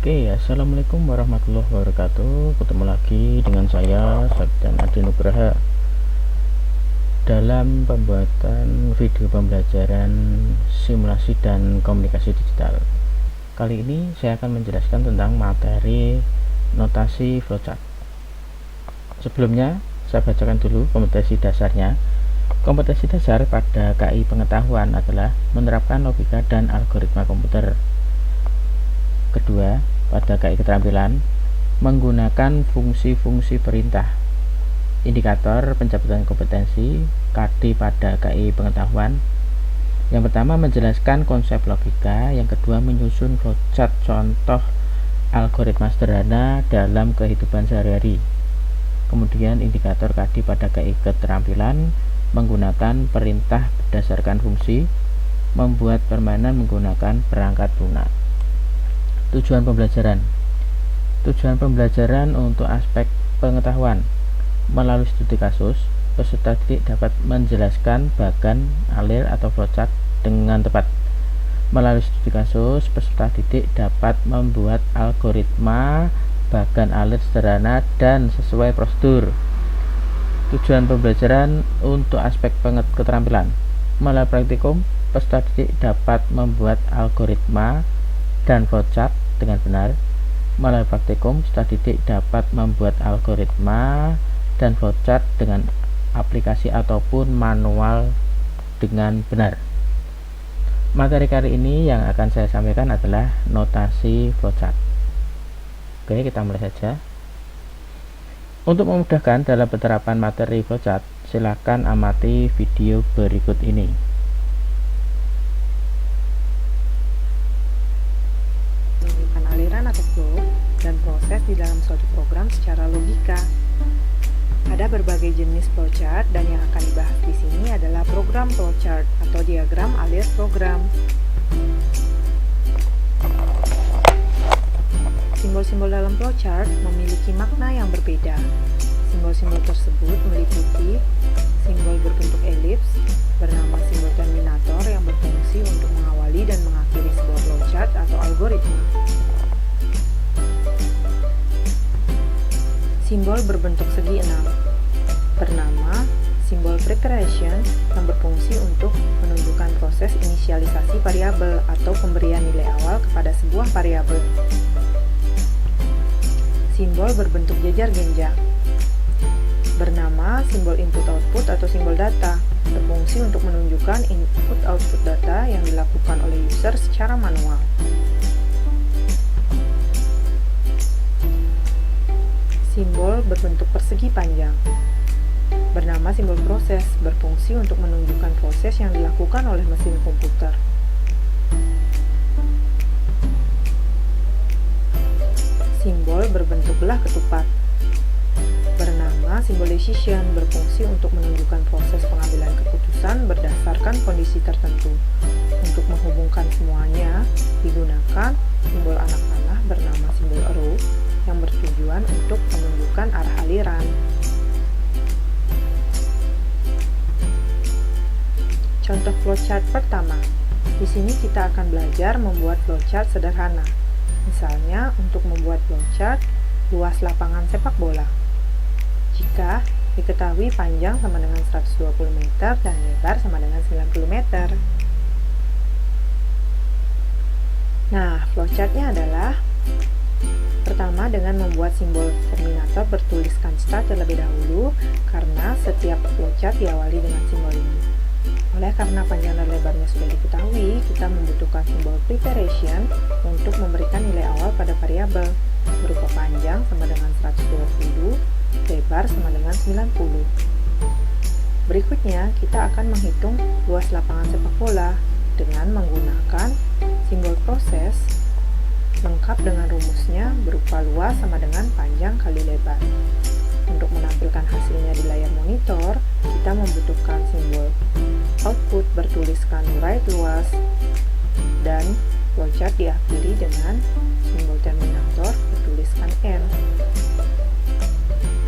Assalamualaikum warahmatullahi wabarakatuh. Ketemu lagi dengan saya Sabdan Adi Nugraha dalam pembuatan video pembelajaran simulasi dan komunikasi digital. Kali ini saya akan menjelaskan tentang materi notasi flowchart. Sebelumnya saya bacakan dulu kompetensi dasarnya. Kompetensi dasar pada KI pengetahuan adalah menerapkan logika dan algoritma komputer. Kedua, pada KI keterampilan, menggunakan fungsi-fungsi perintah. Indikator pencapaian kompetensi KD pada KI pengetahuan. Yang pertama, menjelaskan konsep logika. Yang kedua, menyusun flowchart contoh algoritma sederhana dalam kehidupan sehari-hari. Kemudian indikator KD pada KI keterampilan, menggunakan perintah berdasarkan fungsi, membuat permainan menggunakan perangkat lunak. Tujuan pembelajaran. Tujuan pembelajaran untuk aspek pengetahuan. Melalui studi kasus, peserta didik dapat menjelaskan bagan, alir, atau flowchart dengan tepat. Melalui studi kasus, peserta didik dapat membuat algoritma bagan alir sederhana dan sesuai prosedur. Tujuan pembelajaran untuk aspek keterampilan. Melalui praktikum, peserta didik dapat membuat algoritma dan flowchart dengan benar. Melalui praktikum, peserta didik dapat membuat algoritma dan flowchart dengan aplikasi ataupun manual dengan benar. Materi kali ini yang akan saya sampaikan adalah notasi flowchart. Oke, kita mulai saja. Untuk memudahkan dalam penerapan materi flowchart, silakan amati video berikut ini. Atau flow dan proses di dalam suatu program secara logika. Ada berbagai jenis flowchart dan yang akan dibahas di sini adalah program flowchart atau diagram alir program. Simbol-simbol dalam flowchart memiliki makna yang berbeda. Simbol-simbol tersebut meliputi simbol berbentuk elips bernama simbol terminator yang berfungsi untuk mengawali dan mengakhiri sebuah flowchart atau algoritma. Simbol berbentuk segi 6 bernama simbol preparation yang berfungsi untuk menunjukkan proses inisialisasi variabel atau pemberian nilai awal kepada sebuah variabel. Simbol berbentuk jejar genjang bernama simbol input-output atau simbol data, berfungsi untuk menunjukkan input-output data yang dilakukan oleh user secara manual. Simbol berbentuk persegi panjang bernama simbol proses, berfungsi untuk menunjukkan proses yang dilakukan oleh mesin komputer. Simbol berbentuk belah ketupat bernama simbol decision, berfungsi untuk menunjukkan proses pengambilan keputusan berdasarkan kondisi tertentu. Untuk menghubungkan semuanya, digunakan simbol anak panah bernama simbol arrow yang bertujuan untuk menunjukkan arah aliran. Contoh flowchart pertama. Di sini kita akan belajar membuat flowchart sederhana. Misalnya, untuk membuat flowchart luas lapangan sepak bola. Jika diketahui panjang sama dengan 120 meter dan lebar sama dengan 90 meter. Nah, flowchartnya adalah pertama dengan membuat simbol terminator bertuliskan start terlebih dahulu karena setiap flowchart diawali dengan simbol ini. Oleh karena panjang dan lebarnya sudah diketahui, kita membutuhkan simbol preparation untuk memberikan nilai awal pada variabel berupa panjang sama dengan 120, lebar sama dengan 90. Berikutnya, kita akan menghitung luas lapangan sepak bola dengan menggunakan simbol proses lengkap dengan rumusnya berupa luas sama dengan panjang kali lebar. Untuk menampilkan hasilnya di layar monitor, kita membutuhkan simbol output bertuliskan right luas dan flowchart diakhiri dengan simbol terminator bertuliskan N.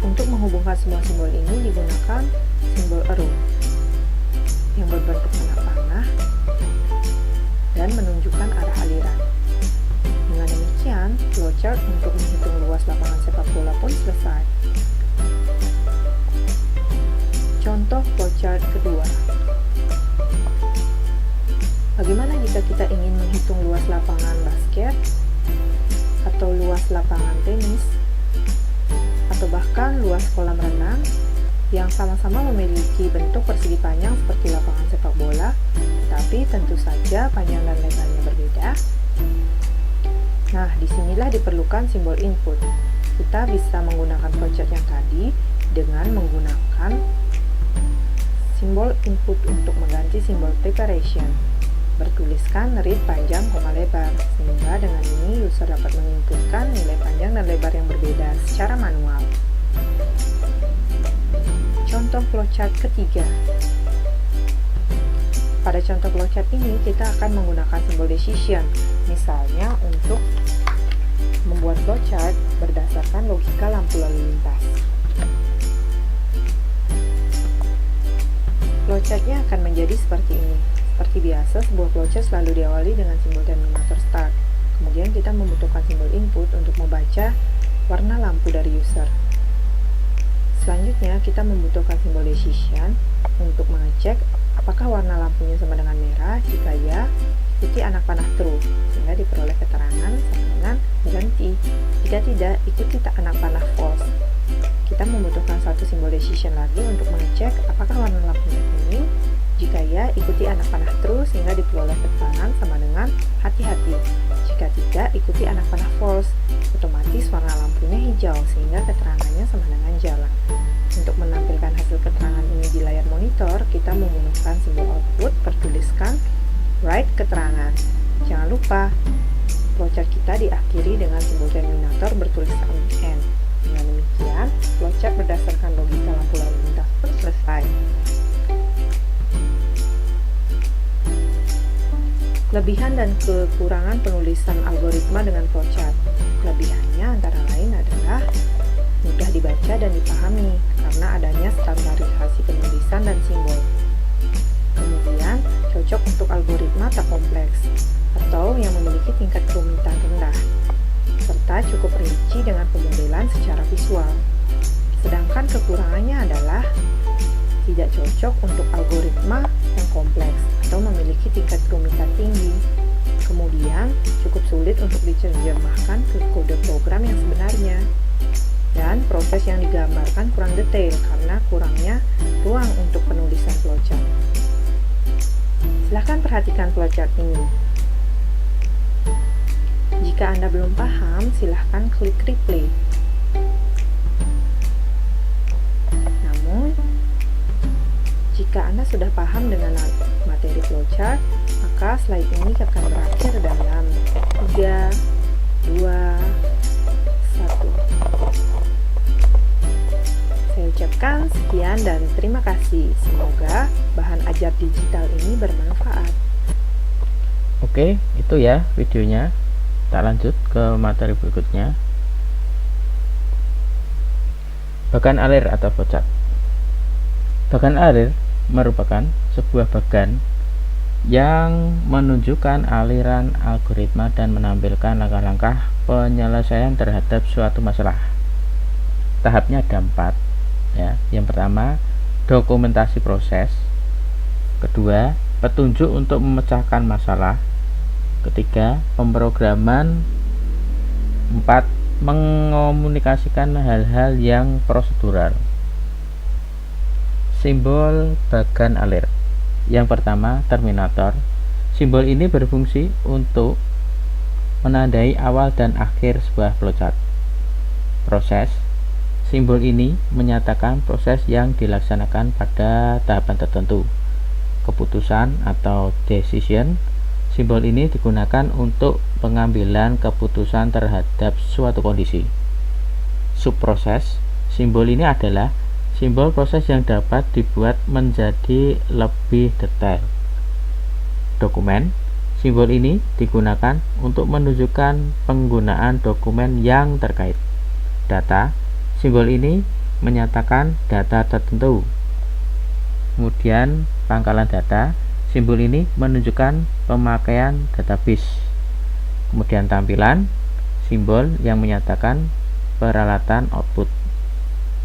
Untuk menghubungkan semua simbol ini digunakan simbol arrow yang berbentuk anak panah dan menunjukkan arah aliran. Dengan demikian, Bagaimana jika kita ingin menghitung luas lapangan basket, atau luas lapangan tenis, atau bahkan luas kolam renang yang sama-sama memiliki bentuk persegi panjang seperti lapangan sepak bola, tetapi tentu saja panjang dan lebarnya berbeda? Nah, disinilah diperlukan simbol input. Kita bisa menggunakan flowchart yang tadi dengan menggunakan simbol input untuk mengganti simbol preparation. Bertuliskan read panjang, lebar, sehingga dengan ini user dapat menginputkan nilai panjang dan lebar yang berbeda secara manual. Contoh flowchart ketiga. Pada contoh flowchart ini kita akan menggunakan simbol decision, misalnya untuk membuat flowchart berdasarkan logika lampu lalu lintas. Flowchartnya akan menjadi seperti ini. Seperti biasa, sebuah flowchart selalu diawali dengan simbol terminator start. Kemudian kita membutuhkan simbol input untuk membaca warna lampu dari user. Selanjutnya, kita membutuhkan simbol decision untuk mengecek apakah warna lampunya sama dengan merah. Jika ya, ikuti anak panah true, sehingga diperoleh keterangan sama dengan berhenti. Jika tidak, ikuti anak panah false. Kita membutuhkan satu simbol decision lagi untuk mengecek apakah warna lampunya kuning. Jika ya, ikuti anak panah true, sehingga diperoleh keterangan sama dengan hati-hati. Jika tidak, ikuti anak panah false. Otomatis warna lampunya hijau, sehingga keterangannya sama dengan jalan. Untuk menampilkan hasil keterangan ini di layar monitor, kita menggunakan simbol output bertuliskan write keterangan. Jangan lupa, flowchart kita diakhiri dengan simbol terminator bertuliskan end. Dengan demikian, flowchart berdasarkan logika lampu lalu lintas pun selesai. Kelebihan dan kekurangan penulisan algoritma dengan flowchart. Kelebihannya antara lain adalah mudah dibaca dan dipahami karena adanya standarisasi penulisan dan simbol. Kemudian, cocok untuk algoritma tak kompleks atau yang memiliki tingkat kerumitan rendah, serta cukup rinci dengan pemodelan secara visual. Sedangkan kekurangannya adalah tidak cocok untuk algoritma yang kompleks atau memiliki tingkat kerumitan tinggi. Kemudian, cukup sulit untuk diterjemahkan ke kode program yang sebenarnya. Dan proses yang digambarkan kurang detail karena kurangnya ruang untuk penulisan flowchart. Silahkan perhatikan flowchart ini. Jika Anda belum paham, silahkan klik replay. Namun, jika Anda sudah paham dengan materi flowchart, maka slide ini akan berakhir dalam 3, 2, 1. Saya ucapkan sekian dan terima kasih. Semoga bahan ajar digital ini bermanfaat. Oke, itu ya videonya. Kita lanjut ke materi berikutnya. Bagan alir atau flowchart. Bagan alir merupakan sebuah bagan yang menunjukkan aliran algoritma dan menampilkan langkah-langkah penyelesaian terhadap suatu masalah. Tahapnya ada 4 ya. Yang pertama, dokumentasi proses. Kedua, petunjuk untuk memecahkan masalah. Ketiga, pemrograman. 4, mengomunikasikan hal-hal yang prosedural. Simbol bagan alir. Yang pertama, terminator. Simbol ini berfungsi untuk menandai awal dan akhir sebuah flowchart. Proses. Simbol ini menyatakan proses yang dilaksanakan pada tahapan tertentu. Keputusan atau decision. Simbol ini digunakan untuk pengambilan keputusan terhadap suatu kondisi. Subproses. Simbol ini adalah simbol proses yang dapat dibuat menjadi lebih detail. Dokumen. Simbol ini digunakan untuk menunjukkan penggunaan dokumen yang terkait. Data. Simbol ini menyatakan data tertentu. Kemudian pangkalan data. Simbol ini menunjukkan pemakaian database. Kemudian tampilan. Simbol yang menyatakan peralatan output.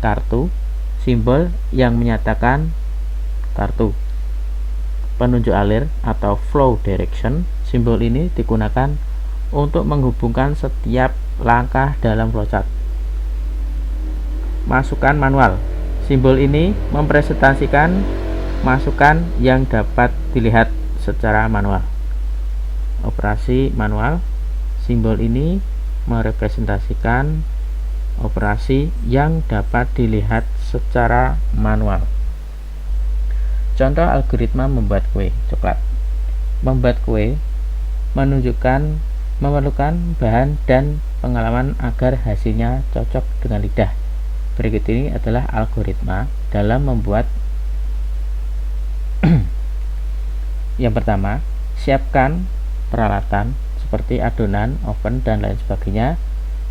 Kartu. Simbol yang menyatakan kartu. penunjuk alir atau flow direction. Simbol ini digunakan untuk menghubungkan setiap langkah dalam flowchart. Masukan manual. Simbol ini mempresentasikan masukan yang dapat dilihat secara manual. Operasi manual. Simbol ini merepresentasikan operasi yang dapat dilihat secara manual. Contoh algoritma membuat kue coklat. Membuat kue memerlukan bahan dan pengalaman agar hasilnya cocok dengan lidah. Berikut ini adalah algoritma dalam membuat. Yang pertama, siapkan peralatan seperti adonan, oven, dan lain sebagainya.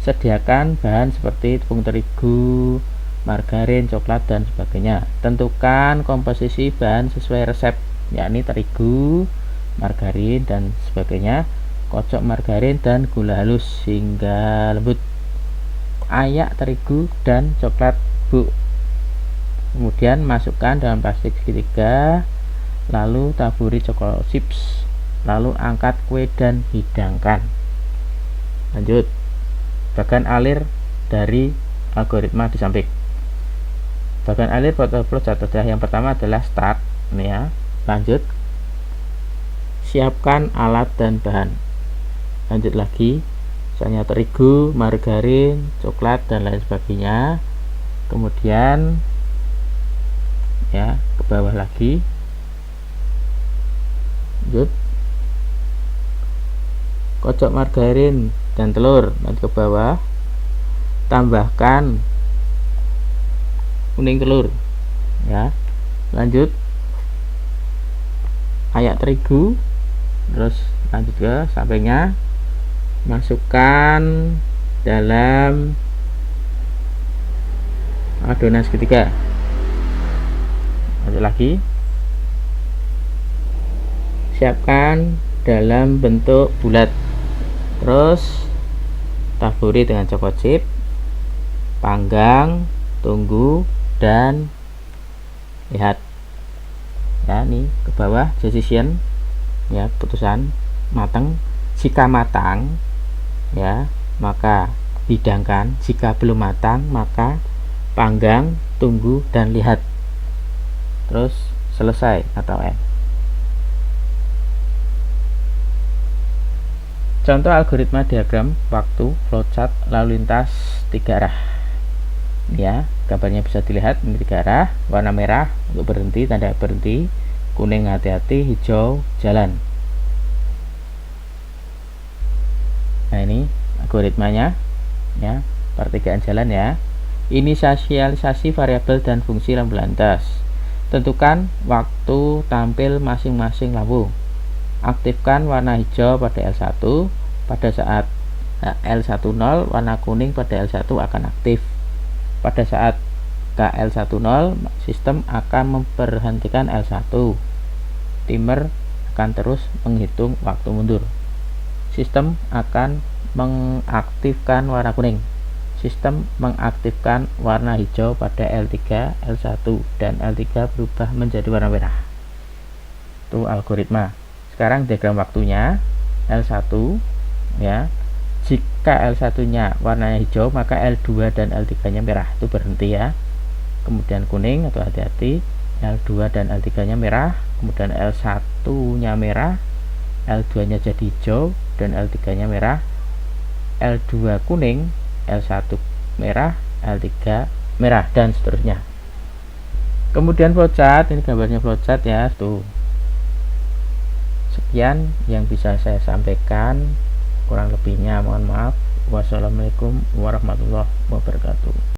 Sediakan bahan seperti tepung terigu, margarin, coklat, dan sebagainya. Tentukan komposisi bahan sesuai resep, yakni terigu, margarin, dan sebagainya. Kocok margarin dan gula halus hingga lembut. Ayak terigu dan coklat bubuk. Kemudian masukkan dalam plastik segitiga, lalu taburi coklat chips, lalu angkat kue dan hidangkan. Lanjut, bagian alir dari algoritma di samping. Bagian alir pada flowchart adalah yang pertama adalah start, ini ya. Lanjut, siapkan alat dan bahan. Lanjut lagi, misalnya terigu, margarin, coklat, dan lain sebagainya. Kemudian ya, ke bawah lagi. Lanjut, kocok margarin dan telur. Lanjut ke bawah, tambahkan kuning telur ya. Lanjut, ayak terigu, terus lanjut ke sampingnya, masukkan dalam adonan segitiga. Lanjut lagi, siapkan dalam bentuk bulat, terus taburi dengan choco chip, panggang, tunggu, dan lihat ya. Nih ke bawah, decision ya, putusan matang. Jika matang ya, maka hidangkan. Jika belum matang, maka panggang, tunggu, dan lihat. Terus selesai atau end. Contoh algoritma diagram waktu flowchart lalu lintas 3 arah ya. Gambarnya bisa dilihat, ini 3 arah. Warna merah untuk berhenti, tanda berhenti, kuning hati-hati, hijau jalan. Nah, ini algoritmanya ya, pertigaan jalan ya. Inisialisasi variabel dan fungsi lampu lintas. Tentukan waktu tampil masing-masing lampu. Aktifkan warna hijau pada L1. Pada saat L10, warna kuning pada L1 akan aktif. Pada saat KL10, sistem akan memberhentikan L1. Timer akan terus menghitung waktu mundur. Sistem akan mengaktifkan warna kuning. Sistem mengaktifkan warna hijau pada L3, L1, dan L3 berubah menjadi warna merah. Itu algoritma. Sekarang diagram waktunya L1 ya. Jika L1-nya warnanya hijau, maka L2 dan L3-nya merah, itu berhenti ya. Kemudian kuning atau hati-hati, L2 dan L3-nya merah, kemudian L1-nya merah, L2-nya jadi hijau dan L3-nya merah, L2 kuning, L1 merah, L3 merah, dan seterusnya. Kemudian flowchart, ini gambarnya flowchart ya, tuh. Sekian yang bisa saya sampaikan, kurang lebihnya mohon maaf. Wassalamualaikum warahmatullahi wabarakatuh.